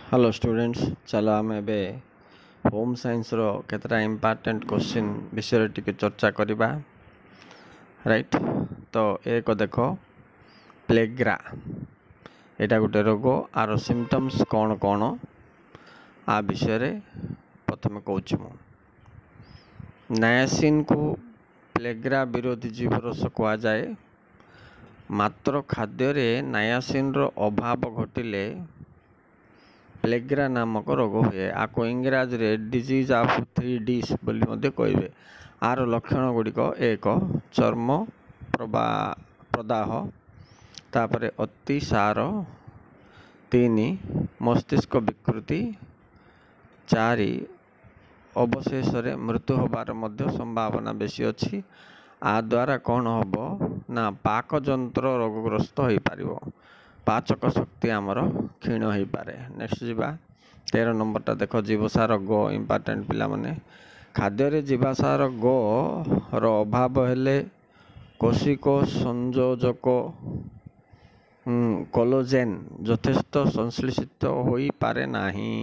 Hello students चलो आम ए home science रो केतरा important question विषय टिके चर्चा करबा राइट। तो एक देख प्लेग्रा एटा गोटे रोग आर सिम्पटम्स कौन कौन आ विषय प्रथम कहूँ मु नायासिन को प्लेग्रा विरोधी जीवरस कह जाए। मात्र खाद्य नायासिन रो अभाव घटिले प्लेग्रा नामक रोग हुए। आपको इंग्राजी रे डिजीज ऑफ 3 Ds बोली मध्य कहे। आर लक्षण गुड़िक एक चर्म प्रदाह, तापरे अतिसार, 3 मस्तिष्क विकृति, 4 अवशेष मृत्यु होबार मध्य संभावना बेसी अच्छी। आ द्वारा कौन हम ना पाकजंत्र रोगग्रस्त हो पार, पाचक शक्ति आमर क्षीण हो पारे। नेक्स्ट जीवा 13 नंबरटा देख जीवसार ग इम्पोर्टेंट पिला माने खाद्य जीवासार ग रो अभाव हेले कोशिक संयोजक कोलोजेन यथेष्ट संश्लेषित हो पारे नाही।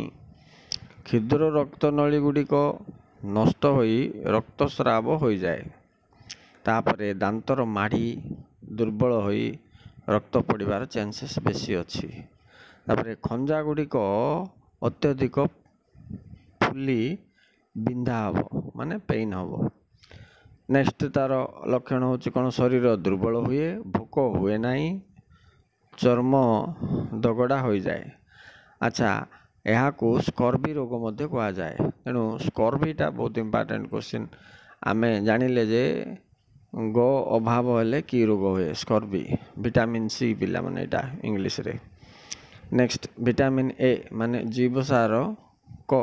क्षुद्र रक्तनली गुड़िक नष्ट होई रक्तस्राव हो जाए। तापरे दांतर माड़ी दुर्बल होई रक्त पड़ार चांसेस बेसी अच्छी। तापरे खंजा गुड़िक अत्यधिक फुली बिंधा हम माने पेन हम। नेक्स्ट तार लक्षण होची कौन शरीर दुर्बल हुए, भोक हुए नहीं, चर्म दगड़ा हो जाए। अच्छा यहाँ को स्कर्वी रोग मध्य कह जाए। तेणु स्कर्वीटा बहुत इम्पोर्टेंट क्वेश्चन। आमे जानिले जे गो अभाव हेले की रोग हुए स्कर्वी, विटामिन सी पिला माने एटा इंग्लिश रे। नेक्स्ट विटामिन ए माने जीवसार को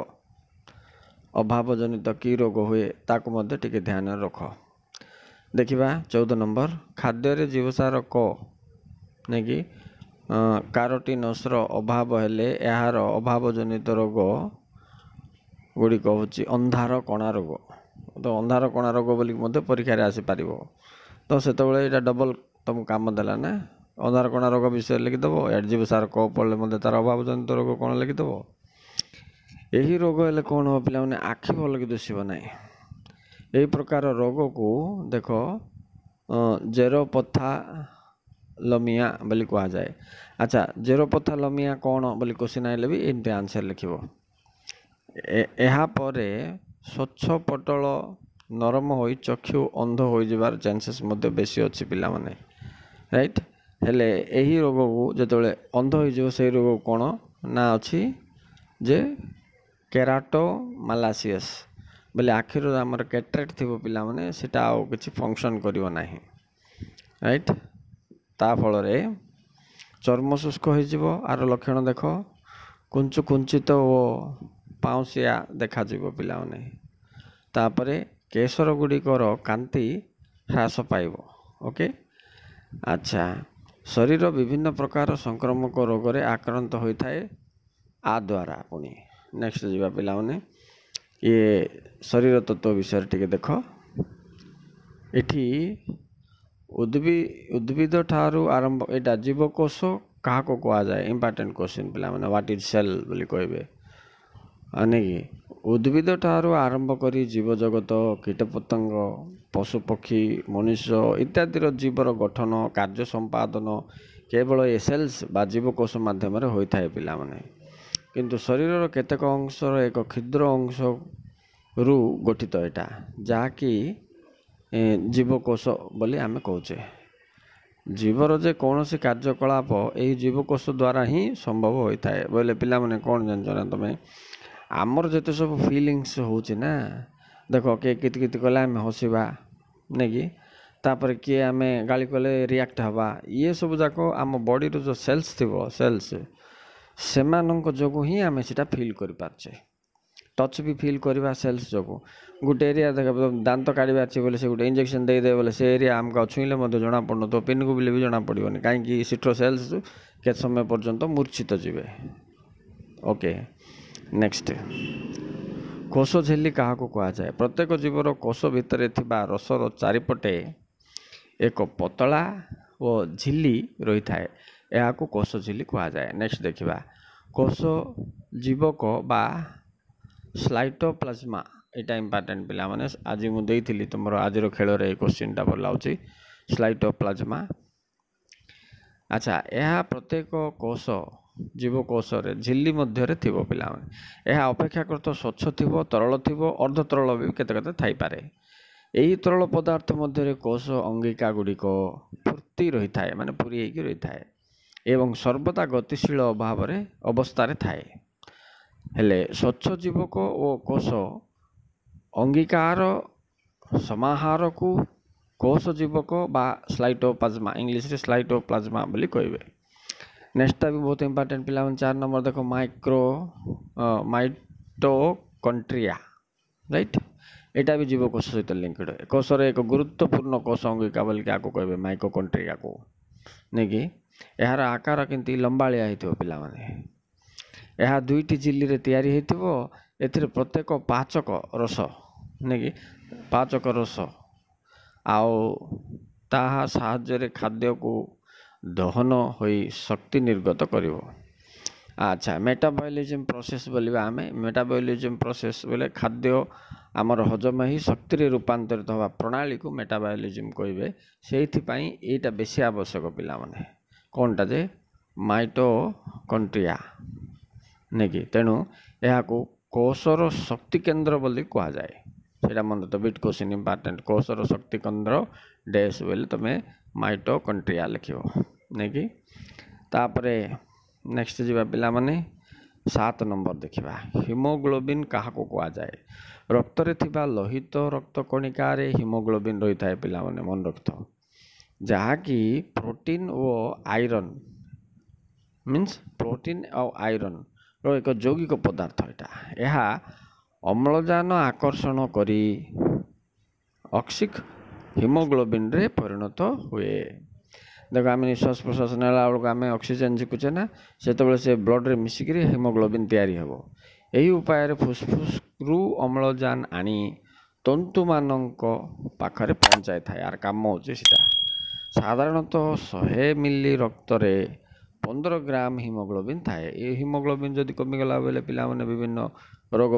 अभाव जनित की रोग हुए ताकू मध्य टिके ध्यान रख। देखिबा 14 नंबर खाद्य रे जीवसार को नहीं कि कारोटिनसर अभाव हेले यार अभाव जनित रोग गुड़िक हूँ अंधार कणा रोग। तो अंधार कणा रोग बोली मध्य परीक्षा आसी पार। तो से डबल तुम काम देला ना। अंधार कणा रोग विषय लिखिदेव, एड जीवसार क पढ़ले मध्य तार अभाव जनित रोग कौन लिखिदेव। यही रोग हेले कौन हो पिला माने आखि भल कि दुषिब ना। यही प्रकार रोग को देख जेरोपथालमिया बोली कह जाए। अच्छा जेरोपथालमिया कौन बोली क्वेश्चन आइले भी एमती आंसर लिखिबो। एहा परे स्वच्छ पटल नरम होई चक्षु अंध हो जाबार चांसेस मध्य बेसी अच्छी पिला माने राइट। हेले यही रोग को जिते अंध हो से रोग कौन ना अच्छी जे केराटोमालासियस बोले आखिर आमर कैटरेक्ट थी पिला माने सेटा आउ किछि फंक्शन करिवो नाही राइट। ता फल रे चर्म शुष्क हो जिवो। आर लक्षण देख कुंचित ओ पाउसिया देखा जिवो पिला माने। तापरे केशर गुड़िकर कांति ह्रास पाइबो। ओके अच्छा शरीर विभिन्न प्रकार संक्रामक रोग रे आक्रांत होता है आ द्वारा पुणी। नेक्स्ट जीवा पिला माने ये शरीर तत्व विषय टिके देख। एठी उद्भिद ठारू आरंभ एटा जीवकोश क्या कह जाए इम्पोर्टेंट क्वेश्चन पिला माने व्हाट इज सेल बोली कहबे। अनेक उद्भिद ठारू आरंभ करी जीव जगत कीटपतंग पशु पक्षी मनुष्य इत्यादि जीवर गठन कार्य संपादन केवल ए सेल्स बा जीवकोश माध्यम होता है पिला माने। किंतु शरीर केतेक अंशर एक क्षुद्र अंश रु गठित एटा जाकि जीवकोश बोली आमे कहूचे। जीवर जे कौन सी कार्यकलाप यही जीवकोश द्वारा ही संभव होता है बोले पिला माने कौन जान तुम्हें आमर जिते सब फिलिंग्स होची ना। देख किए कित कित कले आम हसवा नहीं कि तापर किए आम गाली कले रिएक्ट हवा ये सब जाक आम बॉडी रो जो सेल्स थी सेल्स सेमानंक जोगु ही आम सीटा फील कर पारछे। टच भी फील करवा सेल्स जोगु गोटे एरिया देख दांत काढ़ार अच्छे बोले से गोटे इंजेक्शन देदे बोले से एरिया आमको छुईले जना पड़न तो पिन को भी जना पड़ोनी कहीं सीट्रो सेल्स के समय पर्यंत मूर्छित जीवे। ओके नेक्स्ट कोष झिल्ली क्या कह जाए। प्रत्येक जीवर कोष भितर थिबा रसर चारिपटे एक पतला और झिल्ली रही थाए, यह कोष झिल्ली कह जाए। नेक्स्ट देखा कोष ଜୀବକ ବା ସାଇଟୋପ୍ଲାଜମା ଏଇଟା ଇମ୍ପୋର୍ଟାଣ୍ଟ ପିଲାମାନେ ଆଜି ମୁଁ ଦେଇଥିଲି ତୁମର ଆଜିର ଖେଳରେ ଏଇ କ୍ୱେଶ୍ଚିନ୍ଟା ଭଲ ଲାଗୁଛି ସାଇଟୋପ୍ଲାଜମା। ଆଚ୍ଛା, ଏହା ପ୍ରତ୍ୟେକ କୋଷ ଜୀବକୋଷରେ ଝିଲ୍ଲି ମଧ୍ୟରେ ଥିବ ପିଲାମାନେ। ଏହା ଅପେକ୍ଷାକୃତ ସ୍ୱଚ୍ଛ ଥିବ, ତରଳ ଥିବ, ଅର୍ଦ୍ଧ ତରଳ ବି କେତେ ଥାଇପାରେ। ଏହି ତରଳ ପଦାର୍ଥ ମଧ୍ୟରେ କୋଷ ଅଙ୍ଗିକା ଗୁଡ଼ିକ ଫୁର୍ତ୍ତି ରହିଥାଏ, ମାନେ ପୁରୀ ହେଇକି ରହିଥାଏ ଏବଂ ସର୍ବଦା ଗତିଶୀଳ ଅବସ୍ଥାରେ ଥାଏ। ହେଲେ ସ୍ୱଚ୍ଛ ଜୀବକ ଓ କୋଷ ଅଙ୍ଗିକାର ସମାହାରକୁ କୋଷ ଜୀବକ ବା ସାଇଟୋପ୍ଲାଜମା, ଇଂଲିଶରେ ସାଇଟୋପ୍ଲାଜମା ବୋଲି କହିବେ। ନେକ୍ସଟଟା ବି ବହୁତ ଇମ୍ପୋର୍ଟାଣ୍ଟ ପିଲାମାନେ 4 ନମ୍ବର ଦେଖ, ମାଇଟୋକଣ୍ଡ୍ରିଆ, ରାଇଟ୍। ଏଇଟା ବି ଜୀବକୋଷ ସହିତ ଲିଙ୍କଡ। କୋଷର ଏକ ଗୁରୁତ୍ୱପୂର୍ଣ୍ଣ କୋଷ ଅଙ୍ଗିକା ବୋଲିକି ଆକୁ କହିବେ ମାଇଟୋକଣ୍ଡ୍ରିଆକୁ ନେଇକି। ଏହାର ଆକାର କିନ୍ତୁ ଲମ୍ବାଳିଆ ହେଇଥିବ ପିଲାମାନେ। ଏହା 2ଟି ଝିଲ୍ଲିରେ ତିଆରି ହେଇଥିବ। ଏଥିରେ ପ୍ରତ୍ୟେକ ପାଚକ ରସ ଆଉ ତାହା ସାହାଯ୍ୟରେ ଖାଦ୍ୟକୁ ଦହନ ହୋଇ ଶକ୍ତି ନିର୍ଗତ କରିବ। ଆଚ୍ଛା, ମେଟାବଲିଜିମ୍ ପ୍ରୋସେସ୍ ବୋଲିବା ଆମେ। ମେଟାବଲିଜିମ୍ ପ୍ରୋସେସ୍ ବୋଲେ ଖାଦ୍ୟ ଆମର ହଜମ ହୋଇ ଶକ୍ତିରେ ରୂପାନ୍ତରିତ ହେବା ପ୍ରଣାଳୀକୁ ମେଟାବଲିଜିମ୍ କହିବେ। ସେଇଥିପାଇଁ ଏଇଟା ବେଶୀ ଆବଶ୍ୟକ ପିଲାମାନେ। କ'ଣଟା ଯେ ମାଇଟୋକଣ୍ଡ୍ରିଆ ନେଇକି। ତେଣୁ ଏହାକୁ କୋଷର ଶକ୍ତି କେନ୍ଦ୍ର ବୋଲି କୁହାଯାଏ। ସେଇଟା ମନେ ରଖ, ବିଟ୍ କ୍ୱେଶ୍ଚିନ୍ ଇମ୍ପୋର୍ଟାଣ୍ଟ। କୋଷର ଶକ୍ତି କେନ୍ଦ୍ର ଡ୍ୟାସ୍ ବୋଲି ତୁମେ ମାଇଟୋକଣ୍ଡ୍ରିଆ ଲେଖିବ ନେଇକି। ତାପରେ ନେକ୍ସଟ ଯିବା ପିଲାମାନେ 7 ନମ୍ବର ଦେଖିବା। ହିମୋଗ୍ଲୋବିନ୍ କାହାକୁ କୁହାଯାଏ? ରକ୍ତରେ ଥିବା ଲୋହିତ ରକ୍ତ କଣିକାରେ ହିମୋଗ୍ଲୋବିନ୍ ରହିଥାଏ ପିଲାମାନେ, ମନେ ରଖିଥାଅ। ଯାହାକି ପ୍ରୋଟିନ୍ ଆଉ ଆଇରନ୍ର ଏକ ଯୌଗିକ ପଦାର୍ଥ ଏଇଟା। ଏହା ଅମ୍ଳଜାନ ଆକର୍ଷଣ କରି ଅକ୍ସିକ୍ ହିମୋଗ୍ଲୋବିନ୍ରେ ପରିଣତ ହୁଏ। ଦେଖ, ଆମେ ନିଶ୍ୱାସ ପ୍ରଶ୍ୱାସ ନେଲା ବେଳକୁ ଆମେ ଅକ୍ସିଜେନ୍ ଝିକୁଛେ ନା, ସେତେବେଳେ ସେ ବ୍ଲଡ଼୍ରେ ମିଶିକିରି ହିମୋଗ୍ଲୋବିନ୍ ତିଆରି ହେବ। ଏହି ଉପାୟରେ ଫୁସଫୁସରୁ ଅମ୍ଳଜାନ ଆଣି ତନ୍ତୁମାନଙ୍କ ପାଖରେ ପହଞ୍ଚାଇଥାଏ। ଆର କାମ ହେଉଛି ସେଇଟା। ସାଧାରଣତଃ 100 ମିଲି ରକ୍ତରେ 15 ଗ୍ରାମ ହିମୋଗ୍ଲୋବିନ୍ ଥାଏ। ଏ ହିମୋଗ୍ଲୋବିନ୍ ଯଦି କମିଗଲା ବେଳେ ପିଲାମାନେ ବିଭିନ୍ନ ରୋଗ